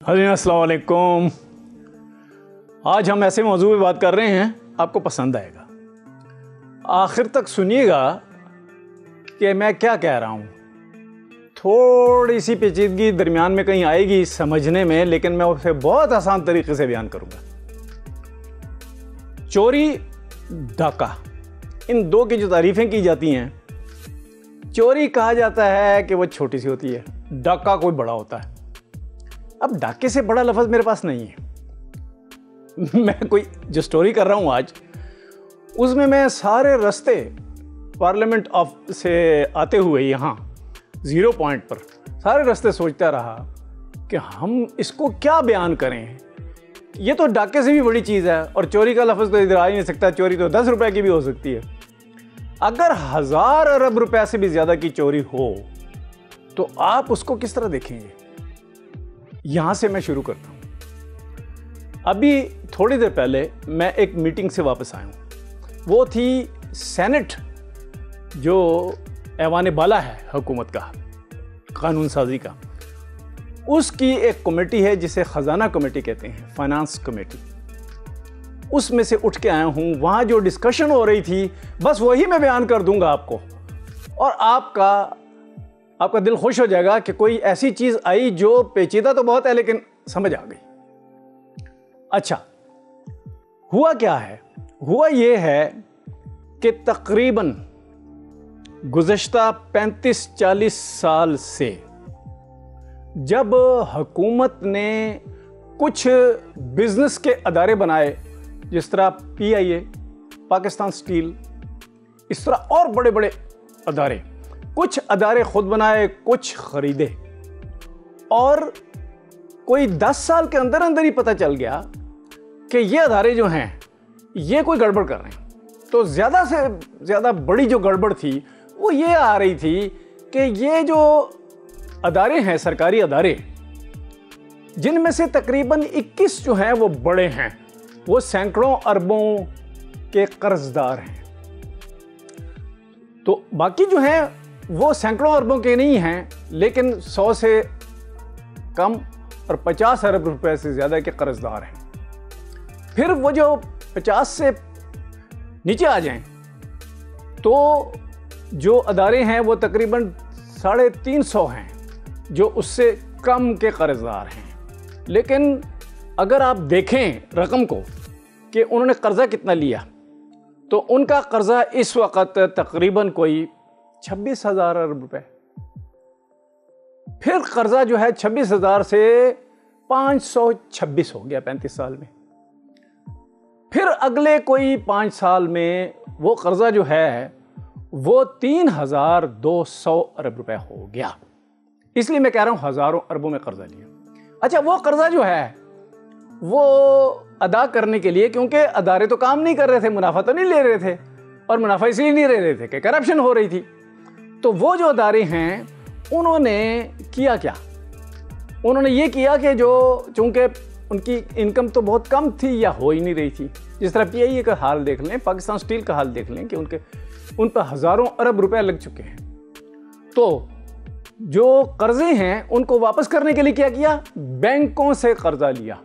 السلام علیکم۔ آج ہم ایسے موضوع پہ بات کر رہے ہیں، آپ کو پسند آئے گا، آخر تک سنیے گا کہ میں کیا کہہ رہا ہوں۔ تھوڑی سی پیچیدگی درمیان میں کہیں آئے گی سمجھنے میں، لیکن میں اسے بہت آسان طریقے سے بیان کروں گا۔ چوری، ڈاکہ، ان دو کی جو تعریفیں کی جاتی ہیں، چوری کہا جاتا ہے کہ وہ چھوٹی سی ہوتی ہے، ڈاکہ کوئی بڑا ہوتا ہے۔ اب ڈاکے سے بڑا لفظ میرے پاس نہیں ہے۔ میں کوئی جو سٹوری کر رہا ہوں آج، اس میں سارے رستے پارلیمنٹ سے آتے ہوئے یہاں 0 پوائنٹ پر سارے رستے سوچتا رہا کہ ہم اس کو کیا بیان کریں۔ یہ تو ڈاکے سے بھی بڑی چیز ہے، اور چوری کا لفظ تو ادھر آ ہی نہیں سکتا۔ چوری تو 10 روپے کی بھی ہو سکتی ہے۔ اگر 1000 ارب روپے سے بھی زیادہ کی چوری ہو تو آپ اس کو کس طرح دیکھیں گے؟ یہاں سے میں شروع کرتا ہوں۔ ابھی تھوڑی دیر پہلے میں ایک میٹنگ سے واپس آیا ہوں۔ وہ تھی سینٹ، جو ایوان بالا ہے حکومت کا، قانون سازی کا، اس کی ایک کمیٹی ہے جسے خزانہ کمیٹی کہتے ہیں، فائنانس کمیٹی۔ اس میں سے اٹھ کے آیا ہوں۔ وہاں جو ڈسکشن ہو رہی تھی بس وہی میں بیان کر دوں گا آپ کو، اور آپ کا دل خوش ہو جائے گا کہ کوئی ایسی چیز آئی جو پیچیدہ تو بہت ہے لیکن سمجھ آ گئی۔ اچھا، ہوا کیا ہے؟ ہوا یہ ہے کہ تقریباً گزشتہ 35-40 سال سے جب حکومت نے کچھ بزنس کے ادارے بنائے، جس طرح PIA، پاکستان سٹیل، اس طرح اور بڑے بڑے ادارے، کچھ ادارے خود بنائے، کچھ خریدے، اور کوئی 10 سال کے اندر ہی پتہ چل گیا کہ یہ ادارے جو ہیں یہ کوئی گڑبڑ کر رہے ہیں۔ تو زیادہ سے زیادہ بڑی جو گڑبڑ تھی وہ یہ آ رہی تھی کہ یہ جو ادارے ہیں، سرکاری ادارے، جن میں سے تقریباً 21 جو ہیں وہ بڑے ہیں، وہ سینکڑوں اربوں کے قرض دار ہیں۔ تو باقی جو ہیں وہ سینکڑوں اربوں کے نہیں ہیں، لیکن 100 سے کم اور 50 ارب روپے سے زیادہ کے قرض دار ہیں۔ پھر وہ جو 50 سے نیچے آ جائیں تو جو ادارے ہیں وہ تقریباً 350 ہیں جو اس سے کم کے قرض دار ہیں۔ لیکن اگر آپ دیکھیں رقم کو کہ انہوں نے قرضہ کتنا لیا، تو ان کا قرضہ اس وقت تقریباً کوئی 26,000 ارب روپے۔ پھر قرضہ جو ہے 26,000 سے 526 ہو گیا 35 سال میں۔ پھر اگلے کوئی 5 سال میں وہ قرضہ جو ہے وہ 3,200 ارب روپے ہو گیا۔ اس لیے میں کہہ رہا ہوں ہزاروں اربوں میں قرضہ لیا۔ اچھا، وہ قرضہ جو ہے وہ ادا کرنے کے لیے، کیونکہ ادارے تو کام نہیں کر رہے تھے، منافع تو نہیں لے رہے تھے، اور منافع اس لیے نہیں لے رہے تھے کہ کرپشن ہو رہی تھی، تو وہ جو ادارے ہیں انہوں نے کیا کیا؟ انہوں نے یہ کیا کہ چونکہ ان کی انکم تو بہت کم تھی یا ہو ہی نہیں رہی تھی، جس طرح PIA کا حال دیکھ لیں، پاکستان سٹیل کا حال دیکھ لیں کہ ان پر ہزاروں ارب روپے لگ چکے ہیں۔ تو جو قرضے ہیں ان کو واپس کرنے کے لیے کیا کیا؟ بینکوں سے قرضہ لیا۔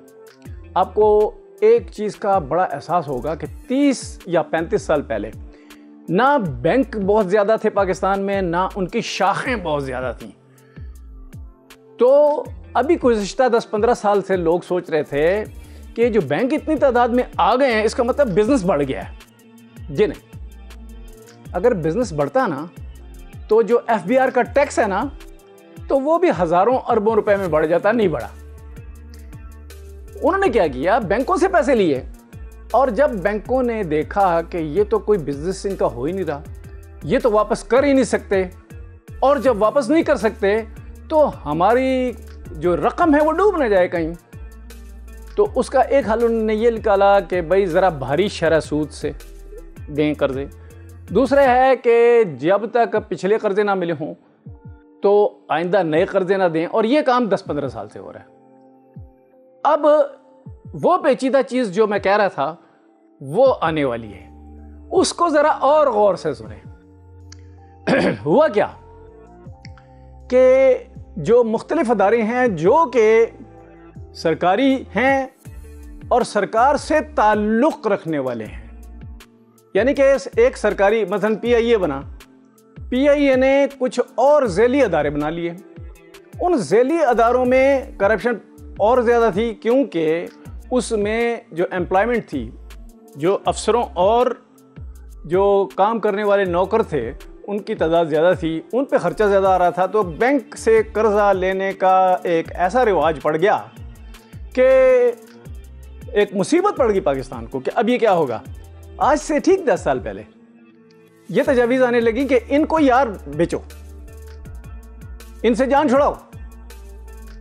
آپ کو ایک چیز کا بڑا احساس ہوگا کہ 30 یا 35 سال پہلے نہ بینک بہت زیادہ تھے پاکستان میں، نہ ان کی شاخیں بہت زیادہ تھیں۔ تو ابھی گزشتہ 10-15 سال سے لوگ سوچ رہے تھے کہ جو بینک اتنی تعداد میں آ گئے ہیں، اس کا مطلب بزنس بڑھ گیا ہے۔ جی نہیں، اگر بزنس بڑھتا نا تو جو FBR کا ٹیکس ہے نا، تو وہ بھی ہزاروں اربوں روپے میں بڑھ جاتا، نہیں بڑھا۔ انہوں نے کیا کیا؟ بینکوں سے پیسے لیے، اور جب بینکوں نے دیکھا کہ یہ تو کوئی بزنس ان کا ہو ہی نہیں رہا، یہ تو واپس کر ہی نہیں سکتے، اور جب واپس نہیں کر سکتے تو ہماری جو رقم ہے وہ ڈوب نہ جائے کہیں، تو اس کا ایک حل انہوں نے یہ نکالا کہ بھائی ذرا بھاری شرح سود سے دیں قرضے۔ دوسرے ہے کہ جب تک پچھلے قرضے نہ ملے ہوں تو آئندہ نئے قرضے نہ دیں، اور یہ کام 10-15 سال سے ہو رہا ہے۔ اب وہ پیچیدہ چیز جو میں کہہ رہا تھا وہ آنے والی ہے، اس کو ذرا اور غور سے سنیں۔ ہوا کیا کہ جو مختلف ادارے ہیں جو کہ سرکاری ہیں اور سرکار سے تعلق رکھنے والے ہیں. یعنی کہ ایک سرکاری مثلا پی آئی اے بنا, پی آئی اے نے کچھ اور ذیلی ادارے بنا لیے. ان ذیلی اداروں میں کرپشن اور زیادہ تھی, کیونکہ اس میں جو امپلائمنٹ تھی, جو افسروں اور جو کام کرنے والے نوکر تھے ان کی تعداد زیادہ تھی, ان پہ خرچہ زیادہ آ رہا تھا. تو بینک سے قرضہ لینے کا ایک ایسا رواج پڑ گیا کہ ایک مصیبت پڑ گئی پاکستان کو کہ اب یہ کیا ہوگا. آج سے ٹھیک 10 سال پہلے یہ تجاویز آنے لگی کہ ان کو یار بیچو, ان سے جان چھڑاؤ.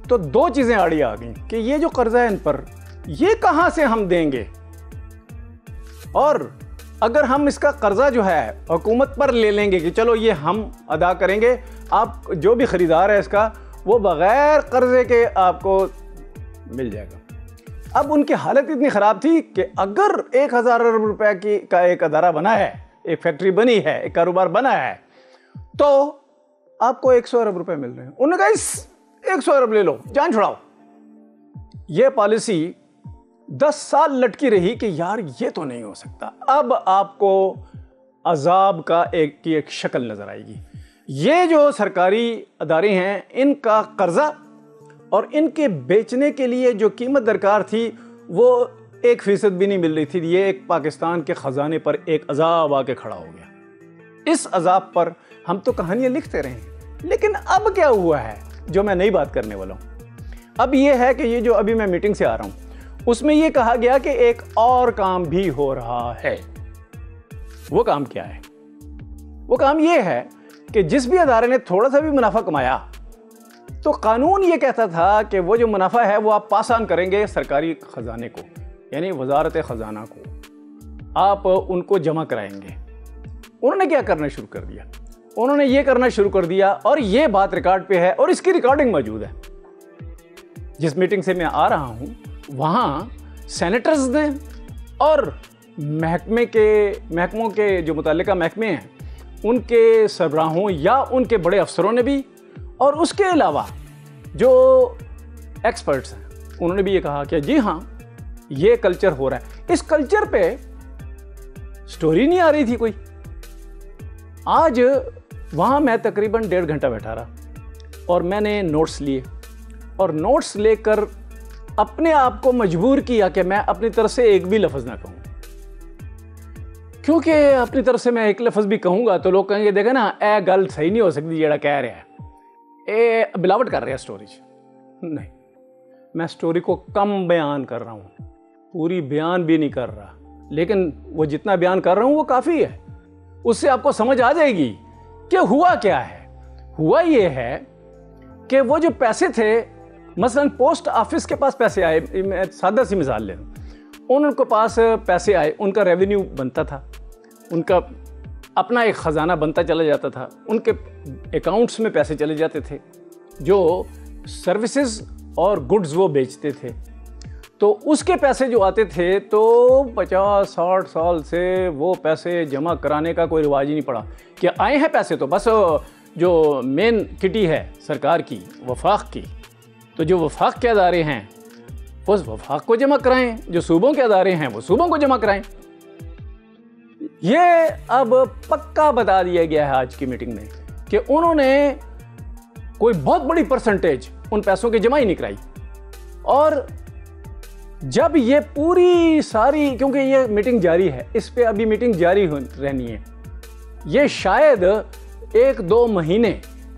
تو 2 چیزیں آڑی آ گئیں کہ یہ جو قرضہ ہے ان پر, یہ کہاں سے ہم دیں گے, اور اگر ہم اس کا قرضہ جو ہے حکومت پر لے لیں گے کہ چلو یہ ہم ادا کریں گے, آپ جو بھی خریدار ہے اس کا وہ بغیر قرضے کے آپ کو مل جائے گا. اب ان کی حالت اتنی خراب تھی کہ اگر 1000 ارب روپے کا ایک ادارہ بنا ہے, ایک فیکٹری بنی ہے, ایک کاروبار بنا ہے, تو آپ کو 100 ارب روپے مل رہے ہیں. انہوں نے کہا 100 ارب لے لو, جان چھڑاؤ. یہ پالیسی 10 سال لٹکی رہی کہ یار یہ تو نہیں ہو سکتا. اب آپ کو عذاب کا ایک شکل نظر آئے گی. یہ جو سرکاری ادارے ہیں ان کا قرضہ اور ان کے بیچنے کے لیے جو قیمت درکار تھی وہ 1% بھی نہیں مل رہی تھی. یہ ایک پاکستان کے خزانے پر ایک عذاب آ کے کھڑا ہو گیا. اس عذاب پر ہم تو کہانیاں لکھتے رہے ہیں, لیکن اب کیا ہوا ہے جو میں نئی بات کرنے والا ہوں. اب یہ ہے کہ یہ جو ابھی میں میٹنگ سے آ رہا ہوں اس میں یہ کہا گیا کہ ایک اور کام بھی ہو رہا ہے. وہ کام کیا ہے؟ وہ کام یہ ہے کہ جس بھی ادارے نے تھوڑا سا بھی منافع کمایا تو قانون یہ کہتا تھا کہ وہ جو منافع ہے وہ آپ پاس آن کریں گے سرکاری خزانے کو, یعنی وزارت خزانہ کو, آپ ان کو جمع کرائیں گے. انہوں نے کیا کرنا شروع کر دیا؟ انہوں نے یہ کرنا شروع کر دیا, اور یہ بات ریکارڈ پہ ہے اور اس کی ریکارڈنگ موجود ہے. جس میٹنگ سے میں آ رہا ہوں وہاں سینیٹرز نے اور محکموں کے جو متعلقہ محکمے ہیں ان کے سربراہوں یا ان کے بڑے افسروں نے بھی, اور اس کے علاوہ جو ایکسپرٹس ہیں انہوں نے بھی یہ کہا کہ جی ہاں یہ کلچر ہو رہا ہے. اس کلچر پہ سٹوری نہیں آ رہی تھی کوئی. آج وہاں میں تقریباً 1.5 گھنٹہ بیٹھا رہا اور میں نے نوٹس لیے, اور نوٹس لے کر اپنے آپ کو مجبور کیا کہ میں اپنی طرف سے ایک بھی لفظ نہ کہوں, کیونکہ اپنی طرف سے میں ایک لفظ بھی کہوں گا تو لوگ کہیں گے دیکھیں نا اے گل صحیح نہیں ہو سکتی جیڑا کہہ رہا ہے, اے بلاوٹ کر رہا ہے سٹوری. نہیں, میں سٹوری کو کم بیان کر رہا ہوں, پوری بیان بھی نہیں کر رہا, لیکن وہ جتنا بیان کر رہا ہوں وہ کافی ہے. اس سے آپ کو سمجھ آ جائے گی کہ ہوا کیا ہے. ہوا یہ ہے کہ وہ جو پیسے تھے, مثلا پوسٹ آفس کے پاس پیسے آئے, میں سادہ سی مثال لے لوں, ان کے پاس پیسے آئے, ان کا ریونیو بنتا تھا, ان کا اپنا ایک خزانہ بنتا چلا جاتا تھا, ان کے اکاؤنٹس میں پیسے چلے جاتے تھے جو سروسز اور گڈز وہ بیچتے تھے. تو اس کے پیسے جو آتے تھے تو 50-60 سال سے وہ پیسے جمع کرانے کا کوئی رواج ہی نہیں پڑا کہ آئے ہیں پیسے, تو بس جو مین کٹی ہے سرکار کی, وفاق کی, تو جو وفاق کے ادارے ہیں وہ وفاق کو جمع کرائیں, جو صوبوں کے ادارے ہیں وہ صوبوں کو جمع کرائیں. یہ اب پکا بتا دیا گیا ہے آج کی میٹنگ میں کہ انہوں نے کوئی بہت بڑی پرسنٹیج ان پیسوں کی جمع ہی نہیں کرائی. اور جب یہ پوری ساری, کیونکہ یہ میٹنگ جاری ہے, اس پہ ابھی میٹنگ جاری رہنی ہے, یہ شاید 1-2 مہینے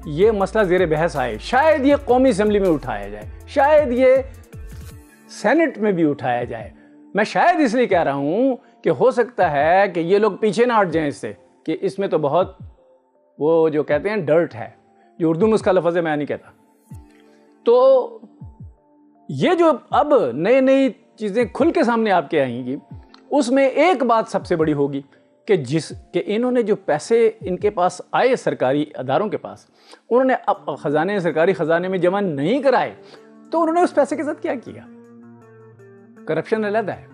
یہ مسئلہ زیر بحث آئے, شاید یہ قومی اسمبلی میں اٹھایا جائے, شاید یہ سینٹ میں بھی اٹھایا جائے. میں شاید اس لیے کہہ رہا ہوں کہ ہو سکتا ہے کہ یہ لوگ پیچھے نہ ہٹ جائیں اس سے, کہ اس میں تو بہت وہ جو کہتے ہیں ڈرٹ ہے, جو اردو میں اس کا لفظ ہے میں نہیں کہتا. تو یہ جو اب نئی چیزیں کھل کے سامنے آپ کے آئیں گی, اس میں ایک بات سب سے بڑی ہوگی کہ انہوں نے جو پیسے ان کے پاس آئے سرکاری اداروں کے پاس, انہوں نے اب سرکاری خزانے میں جمع نہیں کرائے, تو انہوں نے اس پیسے کے ساتھ کیا کیا؟ کرپشن علیحدہ ہے,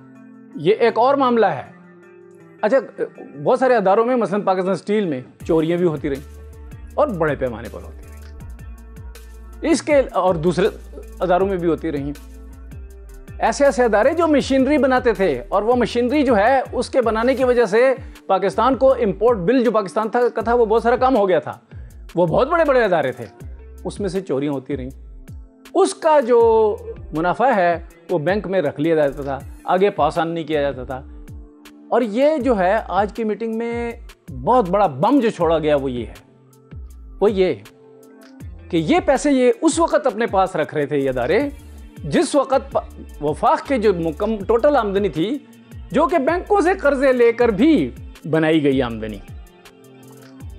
یہ ایک اور معاملہ ہے. اچھا, بہت سارے اداروں میں مثلا پاکستان اسٹیل میں چوریاں بھی ہوتی رہیں اور بڑے پیمانے پر ہوتی رہیں, اس کے اور دوسرے اداروں میں بھی ہوتی رہیں. ایسے ایسے ادارے جو مشینری بناتے تھے، اور وہ مشینری جو ہے اس کے بنانے کی وجہ سے پاکستان کو امپورٹ بل جو پاکستان کا تھا وہ بہت سارا کم ہو گیا تھا. وہ بہت بڑے بڑے ادارے تھے، اس میں سے چوریاں ہوتی رہیں. اس کا جو منافع ہے وہ بینک میں رکھ لیا جاتا تھا، آگے پاس آن نہیں کیا جاتا تھا. اور یہ جو ہے آج کی میٹنگ میں بہت بڑا بم جو چھوڑا گیا وہ یہ ہے، وہ یہ کہ یہ پیسے یہ اس وقت اپنے پاس رکھ رہے تھے یہ ادارے جس وقت وفاق کے جو ٹوٹل آمدنی تھی، جو کہ بینکوں سے قرضے لے کر بھی بنائی گئی آمدنی،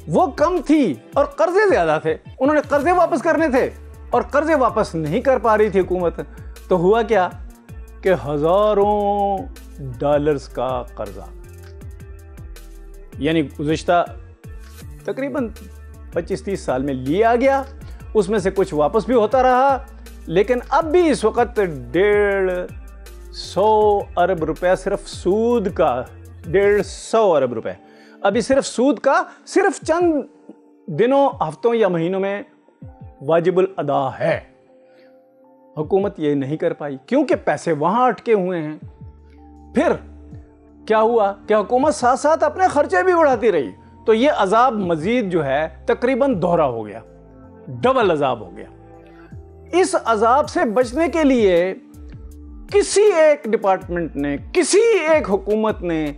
وہ کم تھی اور قرضے زیادہ تھے. انہوں نے قرضے واپس کرنے تھے اور قرضے واپس نہیں کر پا رہی تھی حکومت. تو ہوا کیا کہ ہزاروں ڈالرز کا قرضہ، یعنی گزشتہ تقریباً 25-30 سال میں لیا گیا، اس میں سے کچھ واپس بھی ہوتا رہا، لیکن اب بھی اس وقت 150 ارب روپے صرف سود کا، 150 ارب روپے ابھی صرف سود کا صرف چند دنوں، ہفتوں یا مہینوں میں واجب الادا ہے. حکومت یہ نہیں کر پائی کیونکہ پیسے وہاں اٹکے ہوئے ہیں. پھر کیا ہوا کہ حکومت ساتھ ساتھ اپنے خرچے بھی بڑھاتی رہی، تو یہ عذاب مزید جو ہے تقریباً دوہرا ہو گیا، ڈبل عذاب ہو گیا. اس عذاب سے بچنے کے لیے کسی ایک ڈپارٹمنٹ نے، کسی ایک حکومت نے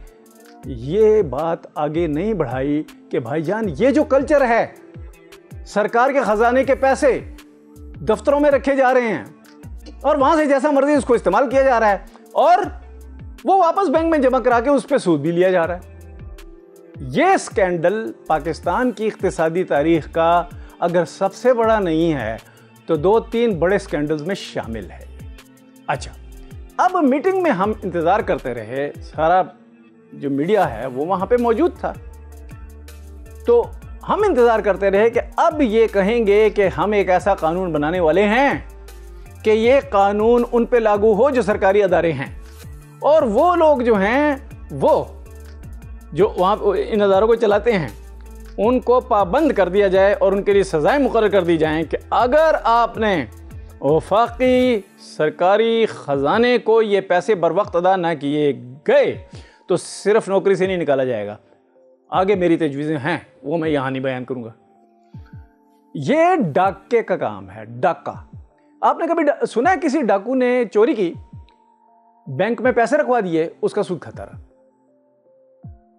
یہ بات آگے نہیں بڑھائی کہ بھائی جان یہ جو کلچر ہے، سرکار کے خزانے کے پیسے دفتروں میں رکھے جا رہے ہیں اور وہاں سے جیسا مرضی اس کو استعمال کیا جا رہا ہے، اور وہ واپس بینک میں جمع کرا کے اس پہ سود بھی لیا جا رہا ہے. یہ سکینڈل پاکستان کی اقتصادی تاریخ کا اگر سب سے بڑا نہیں ہے تو 2-3 بڑے سکینڈلز میں شامل ہے. اچھا، اب میٹنگ میں ہم انتظار کرتے رہے، سارا جو میڈیا ہے وہ وہاں پہ موجود تھا، تو ہم انتظار کرتے رہے کہ اب یہ کہیں گے کہ ہم ایک ایسا قانون بنانے والے ہیں کہ یہ قانون ان پہ لاگو ہو جو سرکاری ادارے ہیں، اور وہ لوگ جو ہیں وہ جو وہاں ان اداروں کو چلاتے ہیں ان کو پابند کر دیا جائے اور ان کے لیے سزائیں مقرر کر دی جائیں کہ اگر آپ نے وفاقی سرکاری خزانے کو یہ پیسے بر وقت ادا نہ کیے گئے تو صرف نوکری سے نہیں نکالا جائے گا. آگے میری تجویزیں ہیں وہ میں یہاں نہیں بیان کروں گا. یہ ڈاکے کا کام ہے. ڈاکہ آپ نے کبھی سنا ہے کسی ڈاکو نے چوری کی، بینک میں پیسے رکھوا دیے، اس کا سود کھاتا رہا؟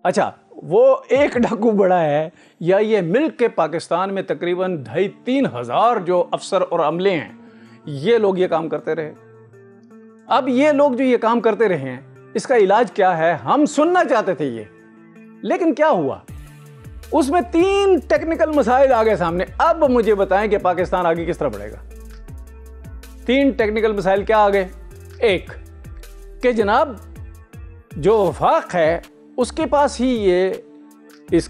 اچھا، وہ ایک ڈاکو بڑا ہے یا یہ ملک کے پاکستان میں تقریباً 2,500-3 ہزار جو افسر اور عملے ہیں، یہ لوگ یہ کام کرتے رہے. اب یہ لوگ جو یہ کام کرتے رہے ہیں اس کا علاج کیا ہے ہم سننا چاہتے تھے یہ، لیکن کیا ہوا؟ اس میں 3 ٹیکنیکل مسائل آگے سامنے. اب مجھے بتائیں کہ پاکستان آگے کس طرح بڑھے گا. 3 ٹیکنیکل مسائل کیا آگے؟ ایک کہ جناب جو وفاق ہے اس کے پاس ہی یہ اس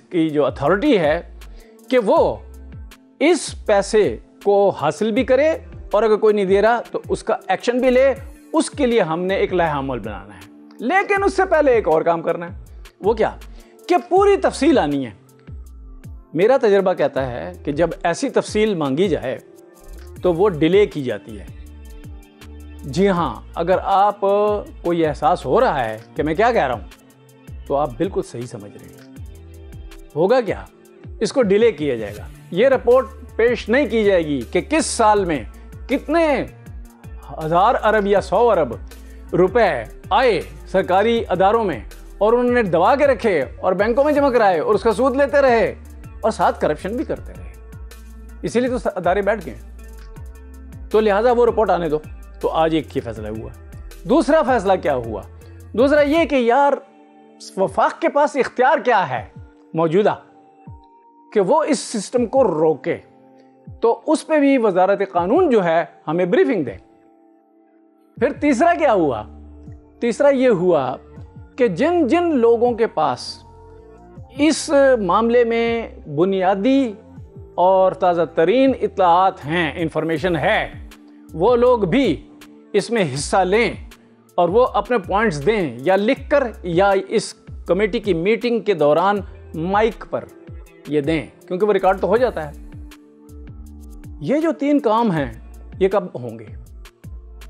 کی جو اتھارٹی ہے کہ وہ اس پیسے کو حاصل بھی کرے، اور اگر کوئی نہیں دے رہا تو اس کا ایکشن بھی لے. اس کے لیے ہم نے ایک لائحہ عمل بنانا ہے، لیکن اس سے پہلے ایک اور کام کرنا ہے. وہ کیا؟ کہ پوری تفصیل آنی ہے. میرا تجربہ کہتا ہے کہ جب ایسی تفصیل مانگی جائے تو وہ ڈیلے کی جاتی ہے. جی ہاں، اگر آپ کو یہ احساس ہو رہا ہے کہ میں کیا کہہ رہا ہوں تو آپ بالکل صحیح سمجھ رہے ہیں. ہوگا کیا؟ اس کو ڈیلے کیا جائے گا. یہ رپورٹ پیش نہیں کی جائے گی کہ کس سال میں کتنے 1000 ارب یا 100 ارب روپے آئے سرکاری اداروں میں اور انہوں نے دبا کے رکھے اور بینکوں میں جمع کرائے اور اس کا سود لیتے رہے اور ساتھ کرپشن بھی کرتے رہے. اسی لیے تو ادارے بیٹھ گئے. تو لہٰذا وہ رپورٹ آنے دو. تو آج ایک ہی فیصلہ ہوا. دوسرا فیصلہ کیا ہوا؟ دوسرا یہ کہ یار وفاق کے پاس اختیار کیا ہے موجودہ کہ وہ اس سسٹم کو روکے. تو اس پہ بھی وزارت قانون جو ہے ہمیں بریفنگ دے. پھر تیسرا کیا ہوا؟ تیسرا یہ ہوا کہ جن جن لوگوں کے پاس اس معاملے میں بنیادی اور تازہ ترین اطلاعات ہیں، انفارمیشن ہے، وہ لوگ بھی اس میں حصہ لیں اور وہ اپنے پوائنٹس دیں یا لکھ کر یا اس کمیٹی کی میٹنگ کے دوران مائک پر یہ دیں، کیونکہ وہ ریکارڈ تو ہو جاتا ہے. یہ جو 3 کام ہیں یہ کب ہوں گے؟